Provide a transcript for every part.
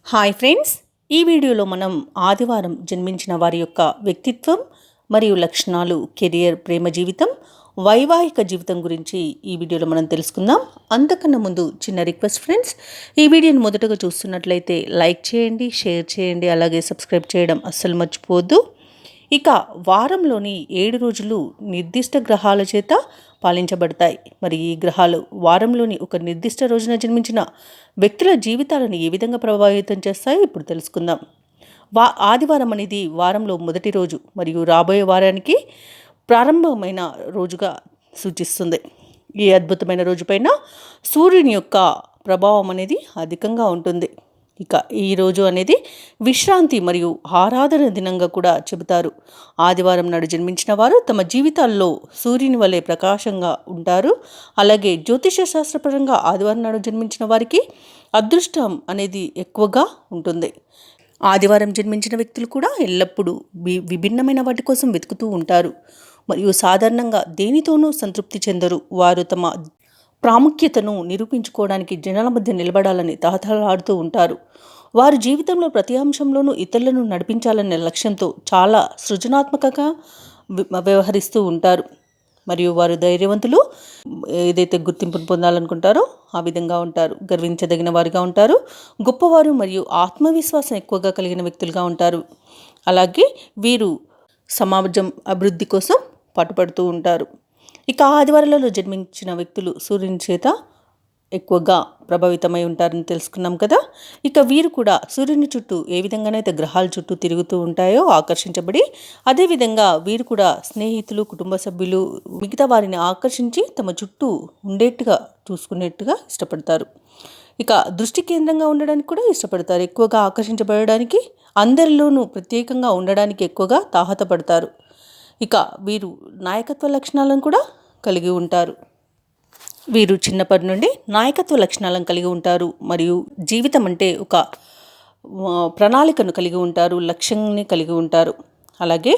Hi friends, ఈ వీడియోలో మనం ఆదివారం జన్మించిన వారి యొక్క వ్యక్తిత్వం మరియు లక్షణాలు, కెరియర్, ప్రేమ జీవితం, వైవాహిక జీవితం గురించి ఈ వీడియోలో మనం తెలుసుకుందాం. అంతకన్నా ముందు చిన్న రిక్వెస్ట్ ఫ్రెండ్స్, ఈ వీడియోని మొదటగా చూస్తున్నట్లయితే లైక్ చేయండి, షేర్ చేయండి, అలాగే సబ్స్క్రైబ్ చేయడం అస్సలు మర్చిపోవద్దు. ఇక వారంలోని 7 రోజులు నిర్దిష్ట గ్రహాల చేత పాలించబడతాయి. మరి ఈ గ్రహాలు వారంలోని ఒక నిర్దిష్ట రోజున జన్మించిన వ్యక్తుల జీవితాలను ఏ విధంగా ప్రభావితం చేస్తాయో ఇప్పుడు తెలుసుకుందాం. ఆదివారం అనేది వారంలో మొదటి రోజు మరియు రాబోయే వారానికి ప్రారంభమైన రోజుగా సూచిస్తుంది. ఈ అద్భుతమైన రోజుపైన సూర్యుని యొక్క ప్రభావం అనేది అధికంగా ఉంటుంది. ఇక ఈరోజు అనేది విశ్రాంతి మరియు ఆరాధన దినంగా కూడా చెబుతారు. ఆదివారం నాడు జన్మించిన వారు తమ జీవితాల్లో సూర్యుని వలె ప్రకాశంగా ఉంటారు. అలాగే జ్యోతిష శాస్త్రపరంగా ఆదివారం నాడు జన్మించిన వారికి అదృష్టం అనేది ఎక్కువగా ఉంటుంది. ఆదివారం జన్మించిన వ్యక్తులు కూడా ఎల్లప్పుడూ విభిన్నమైన వాటి కోసం వెతుకుతూ ఉంటారు మరియు సాధారణంగా దేనితోనూ సంతృప్తి చెందరు. వారు తమ ప్రాముఖ్యతను నిరూపించుకోవడానికి జనాల మధ్య నిలబడాలని తహతలాడుతూ ఉంటారు. వారు జీవితంలో ప్రతి అంశంలోనూ ఇతరులను నడిపించాలనే లక్ష్యంతో చాలా సృజనాత్మకంగా వ్యవహరిస్తూ ఉంటారు. మరియు వారు ధైర్యవంతులు, ఏదైతే గుర్తింపును పొందాలనుకుంటారో ఆ విధంగా ఉంటారు. గర్వించదగిన వారిగా ఉంటారు. గొప్పవారు మరియు ఆత్మవిశ్వాసం ఎక్కువగా కలిగిన వ్యక్తులుగా ఉంటారు. అలాగే వీరు సమాజం అభివృద్ధి కోసం పాటుపడుతూ ఉంటారు. ఇక ఆదివారాలలో జన్మించిన వ్యక్తులు సూర్యుని చేత ఎక్కువగా ప్రభావితమై ఉంటారని తెలుసుకున్నాం కదా. ఇక వీరు కూడా సూర్యుని చుట్టూ ఏ విధంగానైతే గ్రహాల చుట్టూ తిరుగుతూ ఉంటాయో ఆకర్షించబడి, అదేవిధంగా వీరు కూడా స్నేహితులు, కుటుంబ సభ్యులు, మిగతా వారిని ఆకర్షించి తమ చుట్టూ ఉండేట్టుగా చూసుకునేట్టుగా ఇష్టపడతారు. ఇక దృష్టి కేంద్రంగా ఉండడానికి కూడా ఇష్టపడతారు. ఎక్కువగా ఆకర్షించబడడానికి, అందరిలోనూ ప్రత్యేకంగా ఉండడానికి ఎక్కువగా తాహతపడతారు. ఇక వీరు నాయకత్వ లక్షణాలను కూడా కలిగి ఉంటారు. వీరు చిన్నప్పటి నుండి నాయకత్వ లక్షణాలను కలిగి ఉంటారు మరియు జీవితం అంటే ఒక ప్రణాళికను కలిగి ఉంటారు, లక్ష్యాన్ని కలిగి ఉంటారు. అలాగే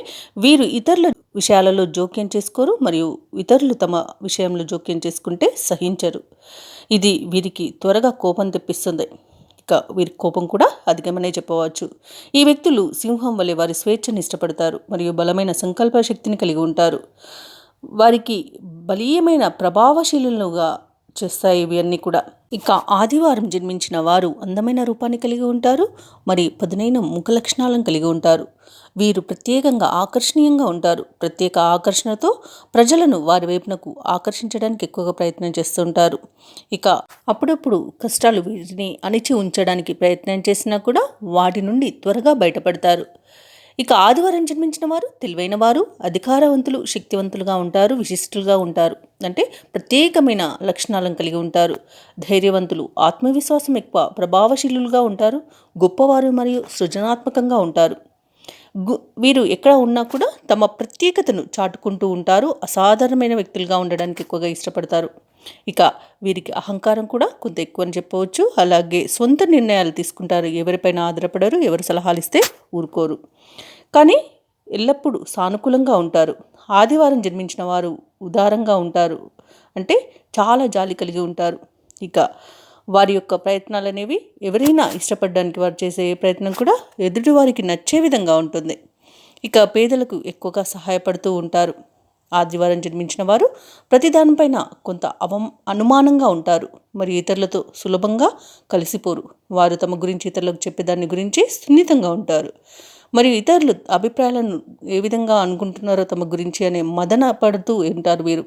వీరు ఇతరుల విషయాలలో జోక్యం చేసుకోరు మరియు ఇతరులు తమ విషయంలో జోక్యం చేసుకుంటే సహించరు. ఇది వీరికి త్వరగా కోపం తెప్పిస్తుంది. ఇక వీరి కోపం కూడా అధికమనే చెప్పవచ్చు. ఈ వ్యక్తులు సింహం వలె వారి స్వేచ్ఛను ఇష్టపడతారు మరియు బలమైన సంకల్ప శక్తిని కలిగి ఉంటారు. వారికి బలీయమైన ప్రభావశీలుగా చేస్తాయి ఇవన్నీ కూడా. ఇక ఆదివారం జన్మించిన వారు అందమైన రూపాన్ని కలిగి ఉంటారు మరి పదునైన ముఖ లక్షణాలను కలిగి ఉంటారు. వీరు ప్రత్యేకంగా ఆకర్షణీయంగా ఉంటారు. ప్రత్యేక ఆకర్షణతో ప్రజలను వారి వైపునకు ఆకర్షించడానికి ఎక్కువగా ప్రయత్నం చేస్తుంటారు. ఇక అప్పుడప్పుడు కష్టాలు వీరిని అణిచి ఉంచడానికి ప్రయత్నం చేసినా కూడా వాటి నుండి త్వరగా బయటపడతారు. ఇక ఆదివారం జన్మించిన వారు తెలివైన వారు, అధికారవంతులు, శక్తివంతులుగా ఉంటారు, విశిష్టులుగా ఉంటారు. అంటే ప్రత్యేకమైన లక్షణాలను కలిగి ఉంటారు. ధైర్యవంతులు, ఆత్మవిశ్వాసం ఎక్కువ, ప్రభావశీలుగా ఉంటారు, గొప్పవారు మరియు సృజనాత్మకంగా ఉంటారు. వీరు ఎక్కడ ఉన్నా కూడా తమ ప్రత్యేకతను చాటుకుంటూ ఉంటారు. అసాధారణమైన వ్యక్తులుగా ఉండడానికి ఎక్కువగా ఇష్టపడతారు. ఇక వీరికి అహంకారం కూడా కొంత ఎక్కువ అని చెప్పవచ్చు. అలాగే సొంత నిర్ణయాలు తీసుకుంటారు. ఎవరిపైన ఆధారపడరు, ఎవరు సలహాలు ఇస్తే ఊరుకోరు. కానీ ఎల్లప్పుడూ సానుకూలంగా ఉంటారు. ఆదివారం జన్మించిన వారు ఉదారంగా ఉంటారు. అంటే చాలా జాలి కలిగి ఉంటారు. ఇక వారి యొక్క ప్రయత్నాలు అనేవి ఎవరైనా ఇష్టపడడానికి వారు చేసే ప్రయత్నం కూడా ఎదుటి వారికి నచ్చే విధంగా ఉంటుంది. ఇక పేదలకు ఎక్కువగా సహాయపడుతూ ఉంటారు. ఆదివారం జన్మించిన వారు ప్రతిదానిపైన కొంత అనుమానంగా ఉంటారు మరియు ఇతరులతో సులభంగా కలిసిపోరు. వారు తమ గురించి ఇతరులకు చెప్పేదాన్ని గురించి సున్నితంగా ఉంటారు మరియు ఇతరులు అభిప్రాయాలను ఏ విధంగా అనుకుంటున్నారో తమ గురించి అనే మదన పడుతూ ఉంటారు. వీరు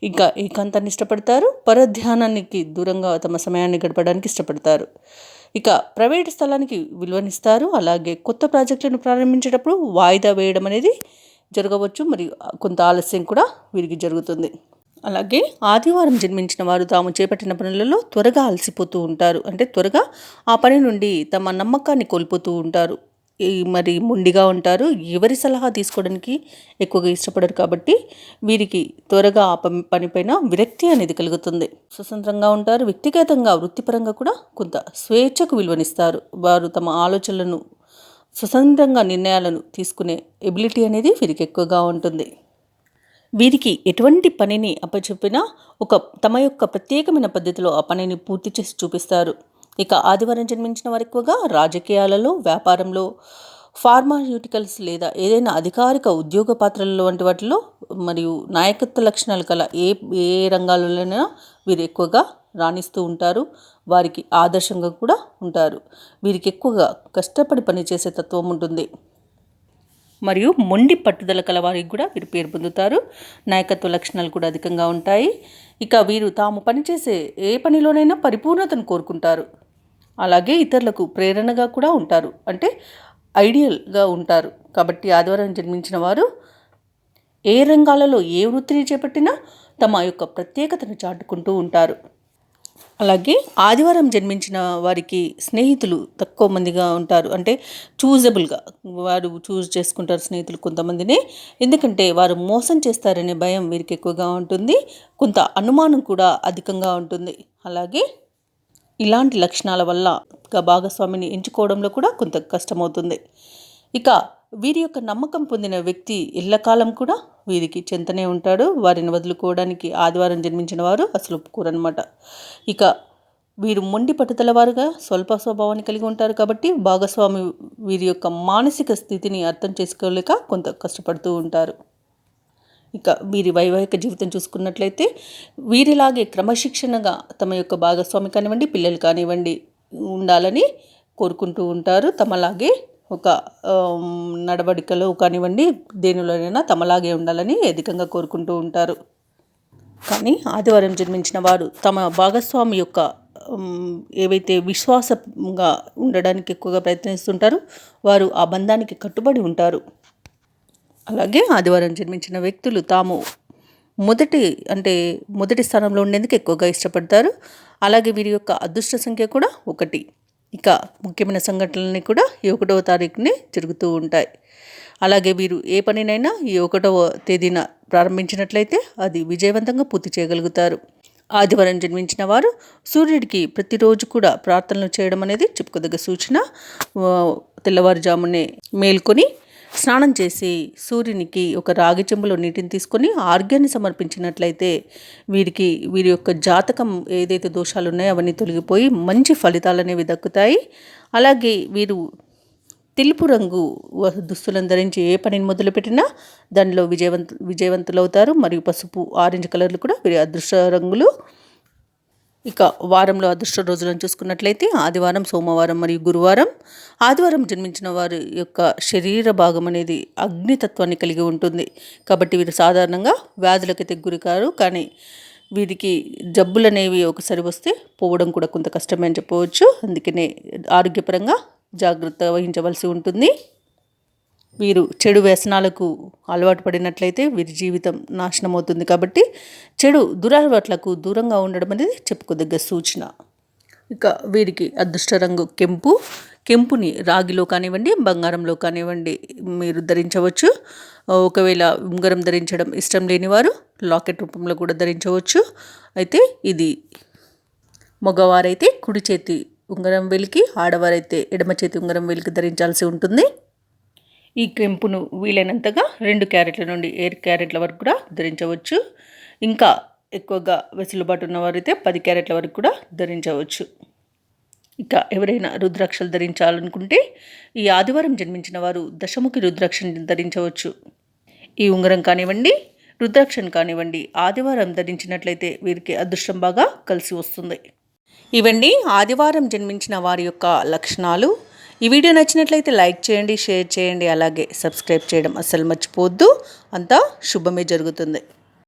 ఇంకా ఏకాంతాన్ని ఇష్టపడతారు. పరధ్యానానికి దూరంగా తమ సమయాన్ని గడపడానికి ఇష్టపడతారు. ఇక ప్రైవేట్ స్థలానికి విలువనిస్తారు. అలాగే కొత్త ప్రాజెక్టులను ప్రారంభించేటప్పుడు వాయిదా వేయడం అనేది జరగవచ్చు మరియు కొంత ఆలస్యం కూడా వీరికి జరుగుతుంది. అలాగే ఆదివారం జన్మించిన వారు తాము చేపట్టిన పనులలో త్వరగా అలసిపోతూ ఉంటారు. అంటే త్వరగా ఆ పని నుండి తమ నమ్మకాన్ని కోల్పోతూ ఉంటారు. మరి మొండిగా ఉంటారు. ఎవరి సలహా తీసుకోవడానికి ఎక్కువగా ఇష్టపడరు కాబట్టి వీరికి త్వరగా ఆ పనిపైన విరక్తి అనేది కలుగుతుంది. స్వతంత్రంగా ఉంటారు. వ్యక్తిగతంగా, వృత్తిపరంగా కూడా కొంత స్వేచ్ఛకు విలువనిస్తారు. వారు తమ ఆలోచనలను స్వతంత్రంగా నిర్ణయాలను తీసుకునే ఎబిలిటీ అనేది వీరికి ఎక్కువగా ఉంటుంది. వీరికి ఎటువంటి పనిని అప్పచెప్పినా తమ యొక్క ప్రత్యేకమైన పద్ధతిలో ఆ పనిని పూర్తి చేసి చూపిస్తారు. ఇక ఆదివారం జన్మించిన వారు ఎక్కువగా రాజకీయాలలో, వ్యాపారంలో, ఫార్మాస్యూటికల్స్ లేదా ఏదైనా అధికారిక ఉద్యోగ పాత్రలలో వంటి వాటిలో మరియు నాయకత్వ లక్షణాలు కల ఏ ఏ రంగాలలోనైనా వీరు ఎక్కువగా రాణిస్తూ ఉంటారు. వారికి ఆదర్శంగా కూడా ఉంటారు. వీరికి ఎక్కువగా కష్టపడి పనిచేసే తత్వం ఉంటుంది మరియు మొండి పట్టుదల కల వారికి కూడా వీరు పేరు పొందుతారు. నాయకత్వ లక్షణాలు కూడా అధికంగా ఉంటాయి. ఇక వీరు తాము పనిచేసే ఏ పనిలోనైనా పరిపూర్ణతను కోరుకుంటారు. అలాగే ఇతరులకు ప్రేరణగా కూడా ఉంటారు, అంటే ఐడియల్గా ఉంటారు. కాబట్టి ఆదివారం జన్మించిన వారు ఏ రంగాలలో ఏ వృత్తిని చేపట్టినా తమ యొక్క ప్రత్యేకతను చాటుకుంటూ ఉంటారు. అలాగే ఆదివారం జన్మించిన వారికి స్నేహితులు తక్కువ మందిగా ఉంటారు, అంటే చూజబుల్గా వారు చూజ్ చేసుకుంటారు స్నేహితులు కొంతమందిని. ఎందుకంటే వారు మోసం చేస్తారనే భయం వీరికి ఎక్కువగా ఉంటుంది. కొంత అనుమానం కూడా అధికంగా ఉంటుంది. అలాగే ఇలాంటి లక్షణాల వల్ల భాగస్వామిని ఎంచుకోవడంలో కూడా కొంత కష్టమవుతుంది. ఇక వీరి యొక్క నమ్మకం పొందిన వ్యక్తి ఎల్లకాలం కూడా వీరికి చెంతనే ఉంటాడు. వారిని వదులుకోవడానికి ఆదివారం జన్మించిన వారు అసలు ఒప్పుకోరనమాట. ఇక వీరు మొండి పట్టుదల వారుగా స్వల్ప స్వభావాన్ని కలిగి ఉంటారు. కాబట్టి భాగస్వామి వీరి యొక్క మానసిక స్థితిని అర్థం చేసుకోలేక కొంత కష్టపడుతూ ఉంటారు. ఇక వీరి వైవాహిక జీవితం చూసుకున్నట్లయితే వీరిలాగే క్రమశిక్షణగా తమ యొక్క భాగస్వామి కానివ్వండి, పిల్లలు కానివ్వండి ఉండాలని కోరుకుంటూ ఉంటారు. తమలాగే ఒక నడవడికలో కానివ్వండి, దేనిలోనైనా తమలాగే ఉండాలని అధికంగా కోరుకుంటూ ఉంటారు. కానీ ఆదివారం జన్మించిన వారు తమ భాగస్వామి యొక్క ఏవైతే విశ్వాసంగా ఉండడానికి ఎక్కువగా ప్రయత్నిస్తుంటారో వారు ఆ బంధానికి కట్టుబడి ఉంటారు. అలాగే ఆదివారం జన్మించిన వ్యక్తులు తాము మొదటి స్థానంలో ఉండేందుకు ఎక్కువగా ఇష్టపడతారు. అలాగే వీరి యొక్క అదృష్ట సంఖ్య కూడా 1. ఇక ముఖ్యమైన సంఘటనలన్నీ కూడా ఈ 1వ తారీఖునే జరుగుతూ ఉంటాయి. అలాగే వీరు ఏ పనినైనా ఈ 1వ తేదీన ప్రారంభించినట్లయితే అది విజయవంతంగా పూర్తి చేయగలుగుతారు. ఆదివారం జన్మించిన వారు సూర్యుడికి ప్రతిరోజు కూడా ప్రార్థనలు చేయడం అనేది చెప్పుకోదగ్గ సూచన. తెల్లవారుజామునే మేల్కొని స్నానం చేసి సూర్యునికి ఒక రాగి చెంబులో నీటిని తీసుకొని ఆర్ఘ్యాన్ని సమర్పించినట్లయితే వీరి యొక్క జాతకం ఏదైతే దోషాలు ఉన్నాయో అవన్నీ తొలగిపోయి మంచి ఫలితాలు అనేవి దక్కుతాయి. అలాగే వీరు తెలుపు రంగు దుస్తులను ధరించి ఏ పనిని మొదలుపెట్టినా దానిలో విజయవంతులవుతారు. మరియు పసుపు, ఆరెంజ్ కలర్లు కూడా వీరి అదృష్ట రంగులు. ఇక వారంలో అదృష్ట రోజులను చూసుకున్నట్లయితే ఆదివారం, సోమవారం మరియు గురువారం. ఆదివారం జన్మించిన వారి యొక్క శరీర భాగం అనేది అగ్నితత్వాన్ని కలిగి ఉంటుంది. కాబట్టి వీరు సాధారణంగా వ్యాధులకైతే గురికారు. కానీ వీరికి జబ్బులు అనేవి ఒకసారి వస్తే పోవడం కూడా కొంత కష్టమే అని చెప్పవచ్చు. అందుకనే ఆరోగ్యపరంగా జాగ్రత్త వహించవలసి ఉంటుంది. వీరు చెడు వ్యసనాలకు అలవాటు పడినట్లయితే వీరి జీవితం నాశనం అవుతుంది. కాబట్టి చెడు దురలవాట్లకు దూరంగా ఉండడం అనేది చెప్పుకోదగ్గ సూచన. ఇక వీరికి అదృష్ట రంగు కెంపు. కెంపుని రాగిలో కానివ్వండి, బంగారంలో కానివ్వండి మీరు ధరించవచ్చు. ఒకవేళ ఉంగరం ధరించడం ఇష్టం లేని వారు లాకెట్ రూపంలో కూడా ధరించవచ్చు. అయితే ఇది మగవారైతే కుడి చేతి ఉంగరం వేలికి, ఆడవారైతే ఎడమ చేతి ఉంగరం వేలికి ధరించాల్సి ఉంటుంది. ఈ కెంపును వీలైనంతగా 2 క్యారెట్ల నుండి 7 క్యారెట్ల వరకు కూడా ధరించవచ్చు. ఇంకా ఎక్కువగా వెసులుబాటు ఉన్నవారైతే 10 క్యారెట్ల వరకు కూడా ధరించవచ్చు. ఇక ఎవరైనా రుద్రాక్షలు ధరించాలనుకుంటే ఈ ఆదివారం జన్మించిన వారు దశముఖి రుద్రాక్షని ధరించవచ్చు. ఈ ఉంగరం కానివ్వండి, రుద్రాక్షను కానివ్వండి ఆదివారం ధరించినట్లయితే వీరికి అదృష్టం బాగా కలిసి వస్తుంది. ఇవండి ఆదివారం జన్మించిన వారి యొక్క లక్షణాలు. ఈ వీడియో నచ్చినట్లయితే లైక్ చేయండి, షేర్ చేయండి, అలాగే సబ్స్క్రైబ్ చేయడం అస్సలు మర్చిపోవద్దు. అంతా శుభమే జరుగుతుంది.